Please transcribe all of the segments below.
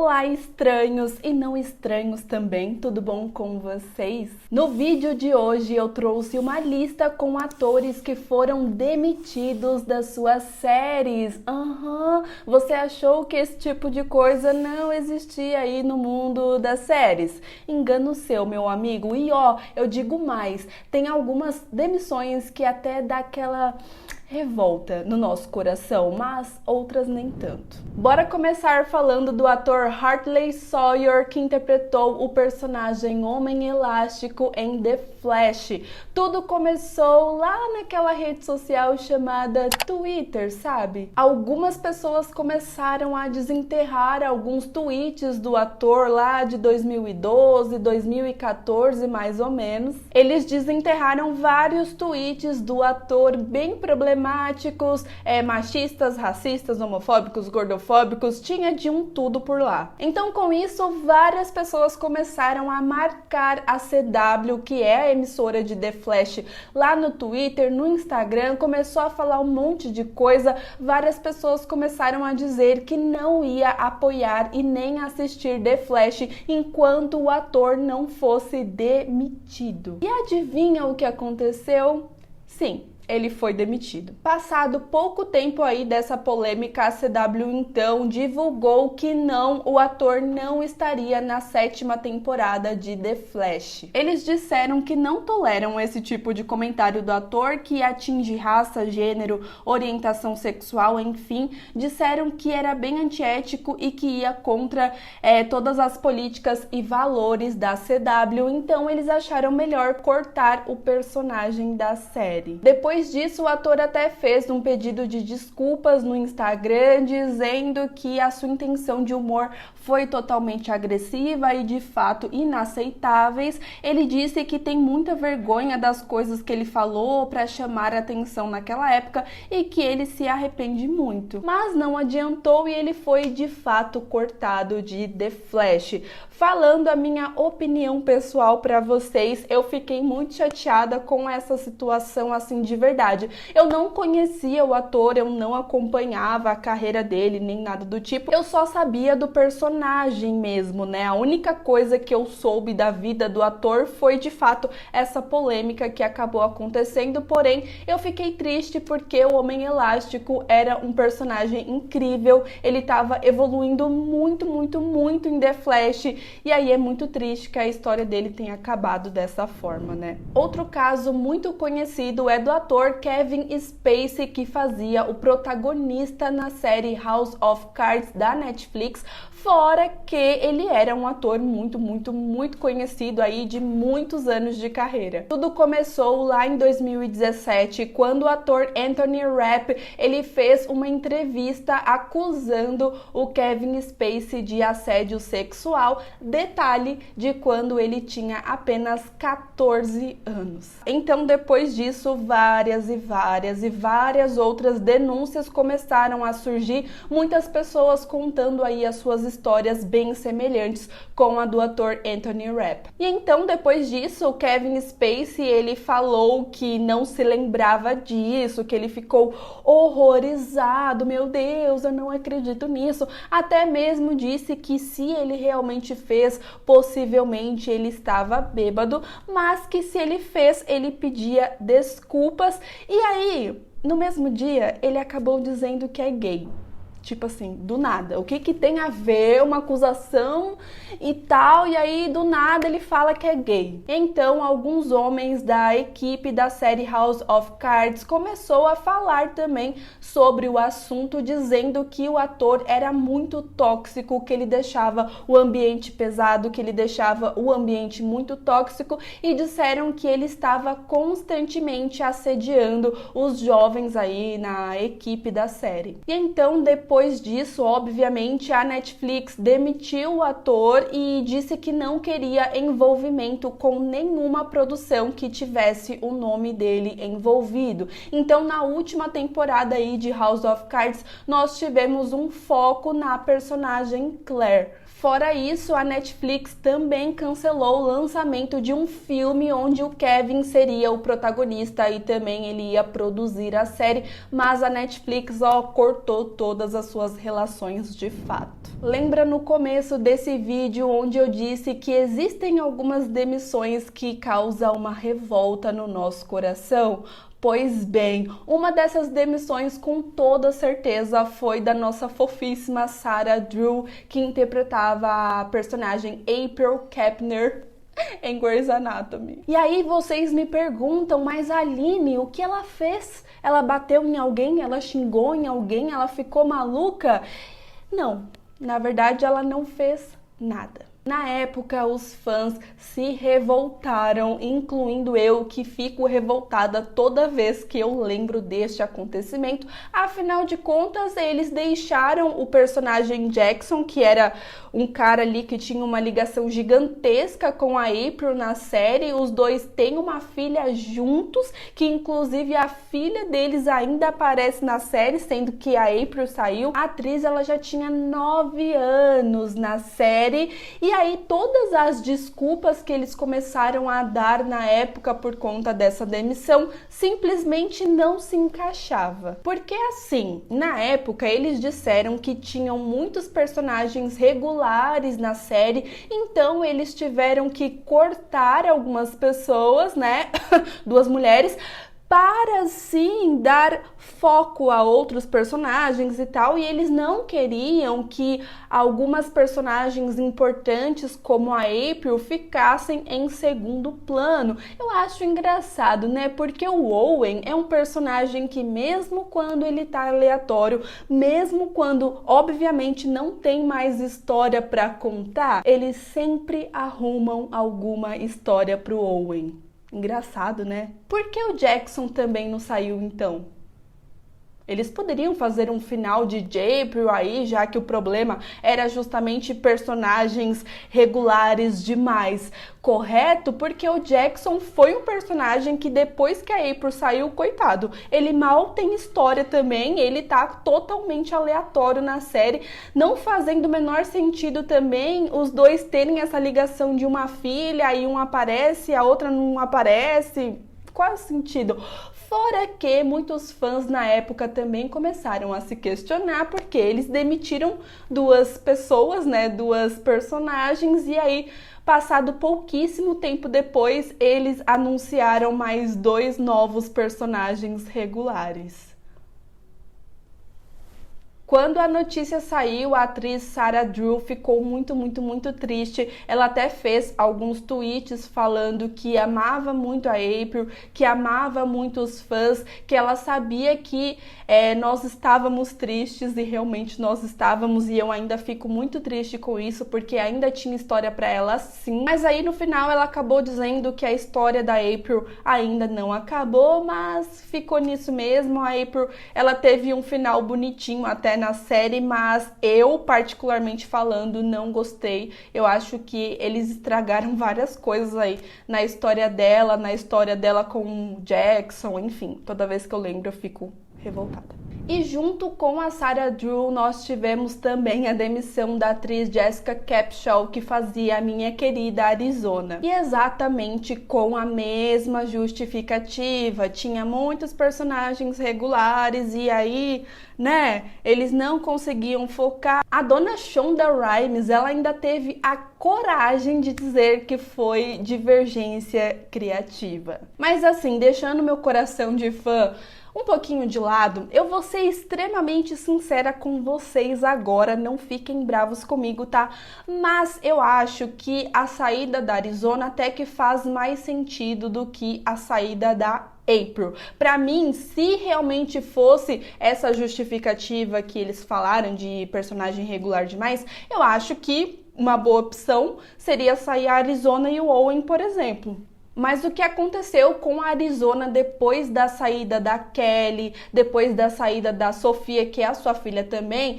Olá, estranhos e não estranhos também, tudo bom com vocês? No vídeo de hoje eu trouxe uma lista com atores que foram demitidos das suas séries. Você achou que esse tipo de coisa não existia aí no mundo das séries? Engano seu, meu amigo. E eu digo mais, tem algumas demissões que até dá aquela revolta no nosso coração, mas outras nem tanto. Bora começar falando do ator Hartley Sawyer, que interpretou o personagem Homem Elástico em The Flash. Tudo começou lá naquela rede social chamada Twitter, sabe? Algumas pessoas começaram a desenterrar alguns tweets do ator lá de 2012, 2014, mais ou menos. Eles desenterraram vários tweets do ator bem problemáticos, machistas, racistas, homofóbicos, gordofóbicos, tinha de um tudo por lá. Então, com isso, várias pessoas começaram a marcar a CW, que é a emissora de The Flash, lá no Twitter, no Instagram, começou a falar um monte de coisa. Várias pessoas começaram a dizer que não ia apoiar e nem assistir The Flash enquanto o ator não fosse demitido. E adivinha o que aconteceu? Sim, ele foi demitido. Passado pouco tempo aí dessa polêmica, a CW então divulgou que o ator não estaria na 7ª temporada de The Flash. Eles disseram que não toleram esse tipo de comentário do ator que atinge raça, gênero, orientação sexual, enfim, disseram que era bem antiético e que ia contra todas as políticas e valores da CW, então eles acharam melhor cortar o personagem da série. Depois disso, o ator até fez um pedido de desculpas no Instagram, dizendo que a sua intenção de humor foi totalmente agressiva e de fato inaceitáveis. Ele disse que tem muita vergonha das coisas que ele falou para chamar a atenção naquela época e que ele se arrepende muito. Mas não adiantou e ele foi de fato cortado de The Flash. Falando a minha opinião pessoal para vocês, eu fiquei muito chateada com essa situação assim de verdade. Eu não conhecia o ator, eu não acompanhava a carreira dele, nem nada do tipo. Eu só sabia do personagem mesmo, né? A única coisa que eu soube da vida do ator foi, de fato, essa polêmica que acabou acontecendo. Porém, eu fiquei triste porque o Homem Elástico era um personagem incrível. Ele estava evoluindo muito, muito, muito em The Flash. E aí é muito triste que a história dele tenha acabado dessa forma, né? Outro caso muito conhecido é do ator Kevin Spacey, que fazia o protagonista na série House of Cards da Netflix, fora que ele era um ator muito, muito, muito conhecido aí de muitos anos de carreira. Tudo começou lá em 2017, quando o ator Anthony Rapp, ele fez uma entrevista acusando o Kevin Spacey de assédio sexual, detalhe de quando ele tinha apenas 14 anos. Então, depois disso, várias outras denúncias começaram a surgir, muitas pessoas contando aí as suas histórias bem semelhantes com a do ator Anthony Rapp. E então, depois disso, o Kevin Spacey, ele falou que não se lembrava disso, que ele ficou horrorizado, meu Deus, eu não acredito nisso. Até mesmo disse que se ele realmente fez, possivelmente ele estava bêbado, mas que se ele fez, ele pedia desculpas. E aí, no mesmo dia, ele acabou dizendo que é gay. Tipo assim, do nada. O que tem a ver uma acusação e tal, e aí do nada ele fala que é gay. Então, alguns homens da equipe da série House of Cards começou a falar também sobre o assunto, dizendo que o ator era muito tóxico, que ele deixava o ambiente pesado, que ele deixava o ambiente muito tóxico, e disseram que ele estava constantemente assediando os jovens aí na equipe da série. E então, depois disso, obviamente, a Netflix demitiu o ator e disse que não queria envolvimento com nenhuma produção que tivesse o nome dele envolvido. Então, na última temporada aí de House of Cards, nós tivemos um foco na personagem Claire. Fora isso, a Netflix também cancelou o lançamento de um filme onde o Kevin seria o protagonista e também ele ia produzir a série, mas a Netflix cortou todas as suas relações de fato. Lembra no começo desse vídeo onde eu disse que existem algumas demissões que causam uma revolta no nosso coração? Pois bem, uma dessas demissões com toda certeza foi da nossa fofíssima Sarah Drew, que interpretava a personagem April Kepner em Grey's Anatomy. E aí vocês me perguntam, mas a Aline, o que ela fez? Ela bateu em alguém? Ela xingou em alguém? Ela ficou maluca? Não, na verdade ela não fez nada. Na época, os fãs se revoltaram, incluindo eu, que fico revoltada toda vez que eu lembro deste acontecimento. Afinal de contas, eles deixaram o personagem Jackson, que era um cara ali que tinha uma ligação gigantesca com a April na série. Os dois têm uma filha juntos, que inclusive a filha deles ainda aparece na série, sendo que a April saiu. A atriz, ela já tinha 9 anos na série, e aí todas as desculpas que eles começaram a dar na época por conta dessa demissão simplesmente não se encaixava. Porque assim, na época eles disseram que tinham muitos personagens regulares na série, então eles tiveram que cortar algumas pessoas, né, 2 mulheres, para sim dar foco a outros personagens e tal, e eles não queriam que algumas personagens importantes como a April ficassem em segundo plano. Eu acho engraçado, né? Porque o Owen é um personagem que mesmo quando ele tá aleatório, mesmo quando obviamente não tem mais história para contar, eles sempre arrumam alguma história pro Owen. Engraçado, né? Por que o Jackson também não saiu então? Eles poderiam fazer um final de April aí, já que o problema era justamente personagens regulares demais, correto? Porque o Jackson foi um personagem que depois que a April saiu, coitado, ele mal tem história também, ele tá totalmente aleatório na série, não fazendo o menor sentido também os dois terem essa ligação de uma filha, aí um aparece, a outra não aparece. Qual é o sentido? Fora que muitos fãs na época também começaram a se questionar porque eles demitiram 2 pessoas, né, 2 personagens, e aí, passado pouquíssimo tempo depois, eles anunciaram mais 2 novos personagens regulares. Quando a notícia saiu, a atriz Sarah Drew ficou muito triste. Ela até fez alguns tweets falando que amava muito a April, que amava muito os fãs, que ela sabia que nós estávamos tristes, e realmente nós estávamos, e eu ainda fico muito triste com isso, porque ainda tinha história para ela sim. Mas aí no final ela acabou dizendo que a história da April ainda não acabou, mas ficou nisso mesmo. A April, ela teve um final bonitinho até na série, mas eu, particularmente falando, não gostei. Eu acho que eles estragaram várias coisas aí na história dela com o Jackson, enfim, toda vez que eu lembro eu fico revoltada. E junto com a Sarah Drew, nós tivemos também a demissão da atriz Jessica Capshaw, que fazia a minha querida Arizona. E exatamente com a mesma justificativa. Tinha muitos personagens regulares e aí, né, eles não conseguiam focar. A dona Shonda Rhimes, ela ainda teve a coragem de dizer que foi divergência criativa. Mas assim, deixando meu coração de fã um pouquinho de lado, eu vou ser extremamente sincera com vocês agora, não fiquem bravos comigo, tá? Mas eu acho que a saída da Arizona até que faz mais sentido do que a saída da April. Para mim, se realmente fosse essa justificativa que eles falaram de personagem regular demais, eu acho que uma boa opção seria sair a Arizona e o Owen, por exemplo. Mas o que aconteceu com a Arizona depois da saída da Kelly, depois da saída da Sofia, que é a sua filha também,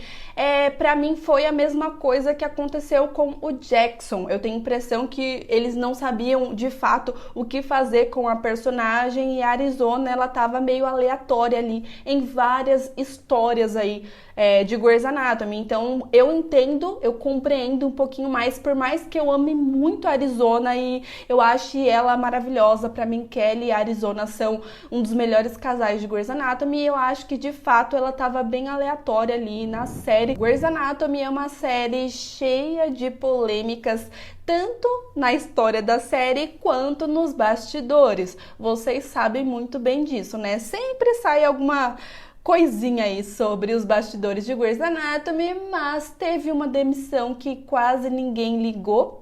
pra mim foi a mesma coisa que aconteceu com o Jackson. Eu tenho a impressão que eles não sabiam de fato o que fazer com a personagem, e a Arizona, ela tava meio aleatória ali em várias histórias aí de Grey's Anatomy. Então eu compreendo um pouquinho mais, por mais que eu ame muito a Arizona e eu ache ela maravilhosa. Pra mim, Kelly e Arizona são um dos melhores casais de Grey's Anatomy, e eu acho que de fato ela tava bem aleatória ali na série. Grey's Anatomy é uma série cheia de polêmicas, tanto na história da série quanto nos bastidores. Vocês sabem muito bem disso, né? Sempre sai alguma coisinha aí sobre os bastidores de Grey's Anatomy, mas teve uma demissão que quase ninguém ligou,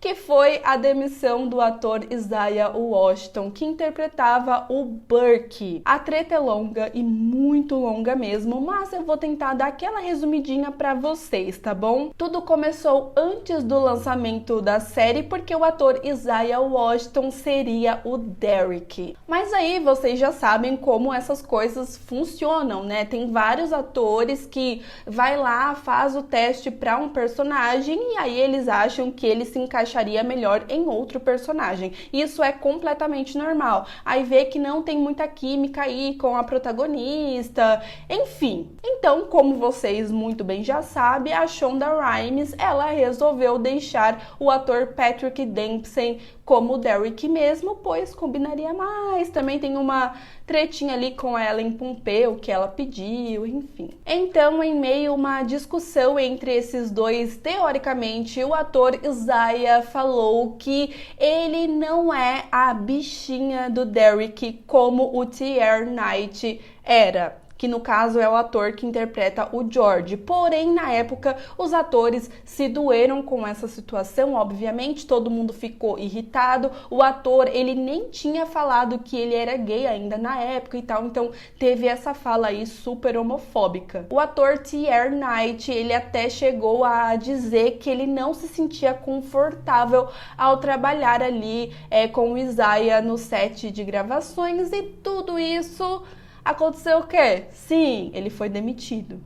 que foi a demissão do ator Isaiah Washington, que interpretava o Burke. A treta é longa e muito longa mesmo, mas eu vou tentar dar aquela resumidinha pra vocês, tá bom? Tudo começou antes do lançamento da série, porque o ator Isaiah Washington seria o Derek. Mas aí vocês já sabem como essas coisas funcionam, né? Tem vários atores que vai lá, faz o teste pra um personagem e aí eles acham que ele se encaixaria melhor em outro personagem. Isso é completamente normal. Aí vê que não tem muita química aí com a protagonista, enfim. Então, como vocês muito bem já sabem, a Shonda Rhimes, ela resolveu deixar o ator Patrick Dempsey como o Derek mesmo, pois combinaria mais. Também tem uma tretinha ali com a Ellen Pompeo, que ela pediu, enfim. Então, em meio a uma discussão entre esses dois, teoricamente, o ator Isaiah falou que ele não é a bichinha do Derek como o T.R. Knight era, que no caso é o ator que interpreta o George. Porém, na época, os atores se doeram com essa situação, obviamente, todo mundo ficou irritado. O ator, ele nem tinha falado que ele era gay ainda na época e tal, então teve essa fala aí super homofóbica. O ator T.R. Knight, ele até chegou a dizer que ele não se sentia confortável ao trabalhar ali com o Isaiah no set de gravações, e tudo isso aconteceu o quê? Sim, ele foi demitido.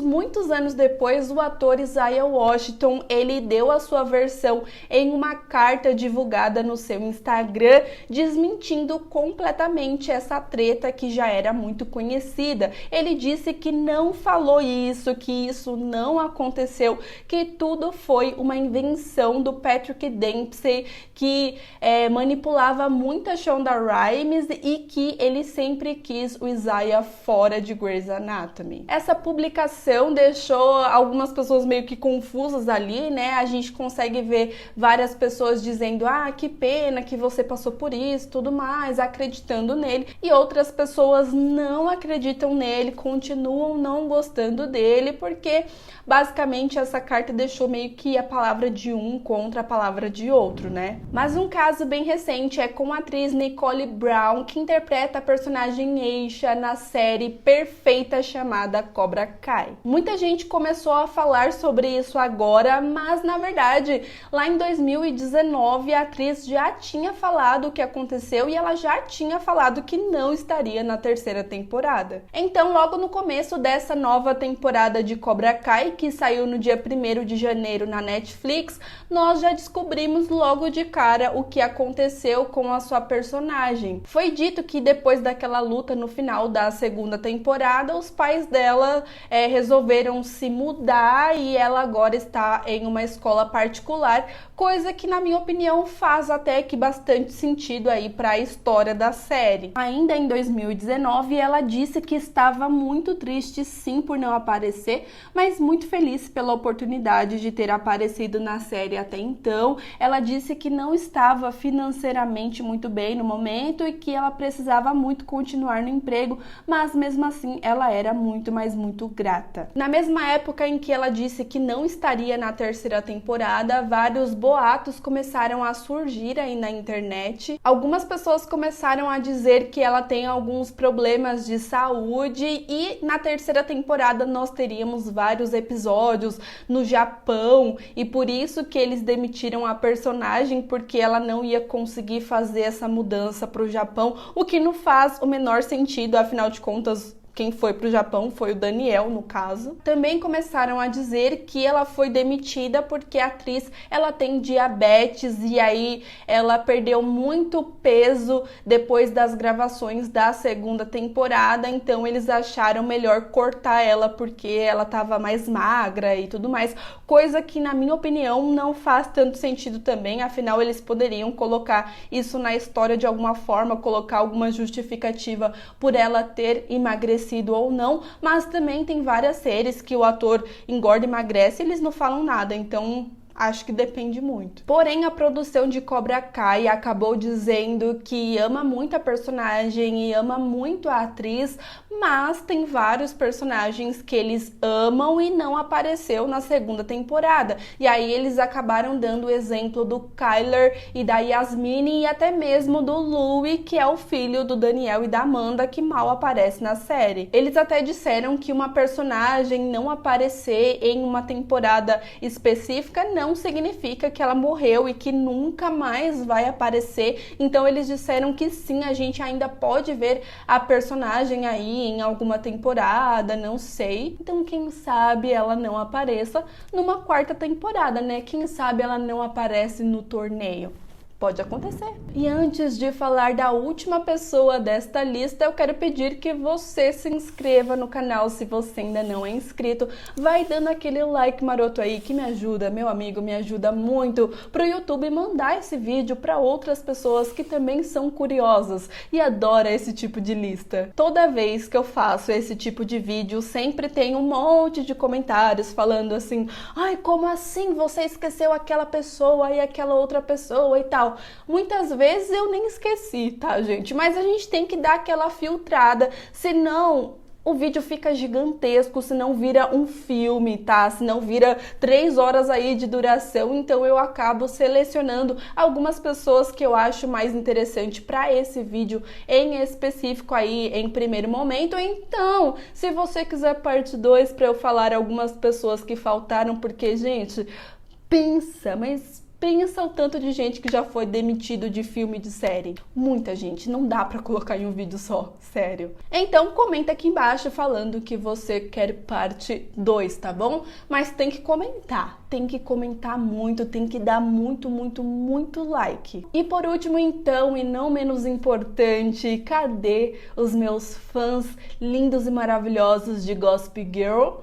Muitos anos depois, o ator Isaiah Washington, ele deu a sua versão em uma carta divulgada no seu Instagram, desmentindo completamente essa treta que já era muito conhecida. Ele disse que não falou isso, que isso não aconteceu, que tudo foi uma invenção do Patrick Dempsey, que manipulava muito a Shonda Rhimes e que ele sempre quis o Isaiah fora de Grey's Anatomy. Essa publicação deixou algumas pessoas meio que confusas ali, né? A gente consegue ver várias pessoas dizendo: ah, que pena que você passou por isso, tudo mais, acreditando nele, e outras pessoas não acreditam nele, continuam não gostando dele, porque basicamente essa carta deixou meio que a palavra de um contra a palavra de outro, né? Mas um caso bem recente é com a atriz Nicole Brown, que interpreta a personagem Aisha na série perfeita chamada Cobra Kai. Muita gente começou a falar sobre isso agora, mas na verdade, lá em 2019, a atriz já tinha falado o que aconteceu e ela já tinha falado que não estaria na terceira temporada. Então, logo no começo dessa nova temporada de Cobra Kai, que saiu no dia 1º de janeiro na Netflix, nós já descobrimos logo de cara o que aconteceu com a sua personagem. Foi dito que depois daquela luta no final da segunda temporada, os pais dela resolveram se mudar e ela agora está em uma escola particular, coisa que, na minha opinião, faz até que bastante sentido aí para a história da série. Ainda em 2019, ela disse que estava muito triste sim por não aparecer, mas muito feliz pela oportunidade de ter aparecido na série até então. Ela disse que não estava financeiramente muito bem no momento e que ela precisava muito continuar no emprego, mas mesmo assim ela era muito, mas muito grata. Na mesma época em que ela disse que não estaria na terceira temporada, vários boatos começaram a surgir aí na internet. Algumas pessoas começaram a dizer que ela tem alguns problemas de saúde e na terceira temporada nós teríamos vários episódios no Japão e por isso que eles demitiram a personagem, porque ela não ia conseguir fazer essa mudança para o Japão, o que não faz o menor sentido, afinal de contas Quem foi pro Japão foi o Daniel, no caso. Também começaram a dizer que ela foi demitida porque a atriz, ela tem diabetes e aí ela perdeu muito peso depois das gravações da segunda temporada, então eles acharam melhor cortar ela porque ela tava mais magra e tudo mais, coisa que na minha opinião não faz tanto sentido também, afinal eles poderiam colocar isso na história de alguma forma, colocar alguma justificativa por ela ter emagrecido ou não, mas também tem várias séries que o ator engorda e emagrece e eles não falam nada, então acho que depende muito. Porém, a produção de Cobra Kai acabou dizendo que ama muito a personagem e ama muito a atriz, mas tem vários personagens que eles amam e não apareceu na segunda temporada. E aí eles acabaram dando o exemplo do Kyler e da Yasmine e até mesmo do Louie, que é o filho do Daniel e da Amanda, que mal aparece na série. Eles até disseram que uma personagem não aparecer em uma temporada específica não significa que ela morreu e que nunca mais vai aparecer. Então eles disseram que sim, a gente ainda pode ver a personagem aí em alguma temporada, não sei. Então quem sabe ela não apareça numa quarta temporada, né? Quem sabe ela não aparece no torneio. Pode acontecer. E antes de falar da última pessoa desta lista, eu quero pedir que você se inscreva no canal se você ainda não é inscrito. Vai dando aquele like maroto aí que me ajuda, meu amigo, me ajuda muito pro YouTube mandar esse vídeo para outras pessoas que também são curiosas e adoram esse tipo de lista. Toda vez que eu faço esse tipo de vídeo, sempre tem um monte de comentários falando assim: ai, como assim você esqueceu aquela pessoa e aquela outra pessoa e tal. Muitas vezes eu nem esqueci, tá, gente? Mas a gente tem que dar aquela filtrada, senão o vídeo fica gigantesco, senão vira um filme, tá? Senão vira 3 horas aí de duração, então eu acabo selecionando algumas pessoas que eu acho mais interessante para esse vídeo em específico aí em primeiro momento. Então, se você quiser parte 2 para eu falar algumas pessoas que faltaram, porque, gente, pensa o tanto de gente que já foi demitido de filme e de série. Muita gente, não dá pra colocar em um vídeo só, sério. Então comenta aqui embaixo falando que você quer parte 2, tá bom? Mas tem que comentar muito, tem que dar muito like. E por último então, e não menos importante, cadê os meus fãs lindos e maravilhosos de Gossip Girl?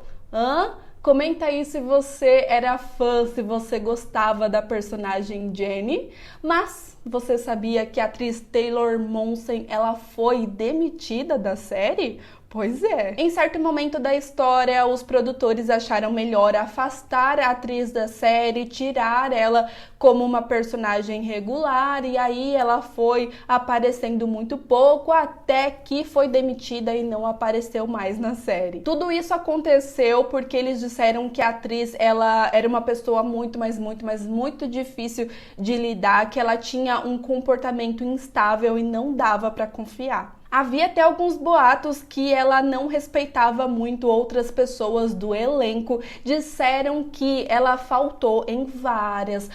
Comenta aí se você era fã, se você gostava da personagem Jenny, mas você sabia que a atriz Taylor Momsen, ela foi demitida da série? Pois é. Em certo momento da história, os produtores acharam melhor afastar a atriz da série, tirar ela como uma personagem regular, e aí ela foi aparecendo muito pouco, até que foi demitida e não apareceu mais na série. Tudo isso aconteceu porque eles disseram que a atriz, ela era uma pessoa muito difícil de lidar, que ela tinha um comportamento instável e não dava para confiar. Havia até alguns boatos que ela não respeitava muito outras pessoas do elenco. Disseram que ela faltou em várias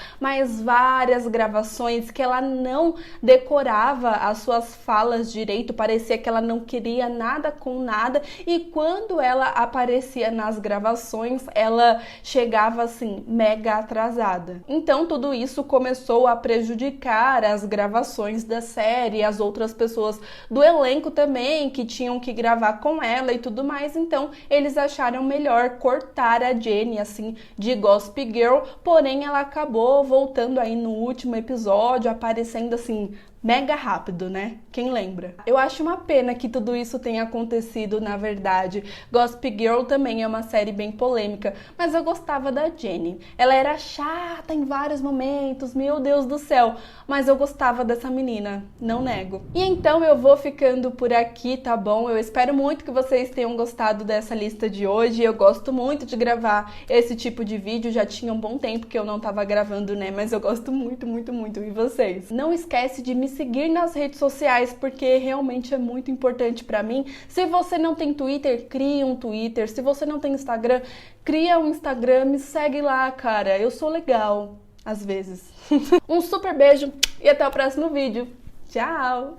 gravações, que ela não decorava as suas falas direito, parecia que ela não queria nada com nada, e quando ela aparecia nas gravações, ela chegava assim, mega atrasada. Então tudo isso começou a prejudicar as gravações da série, as outras pessoas do elenco também, que tinham que gravar com ela e tudo mais, então eles acharam melhor cortar a Jenny, assim, de Gossip Girl, porém ela acabou voltando aí no último episódio, aparecendo assim, mega rápido, né? Quem lembra? Eu acho uma pena que tudo isso tenha acontecido, na verdade. Gossip Girl também é uma série bem polêmica, mas eu gostava da Jenny. Ela era chata em vários momentos, meu Deus do céu, mas eu gostava dessa menina, não nego. E então eu vou ficando por aqui, tá bom? Eu espero muito que vocês tenham gostado dessa lista de hoje. Eu gosto muito de gravar esse tipo de vídeo, já tinha um bom tempo que eu não tava gravando, né? Mas eu gosto muito. E vocês? Não esquece de me seguir nas redes sociais, porque realmente é muito importante pra mim. Se você não tem Twitter, cria um Twitter. Se você não tem Instagram, cria um Instagram, me segue lá, cara. Eu sou legal, às vezes. Um super beijo e até o próximo vídeo. Tchau!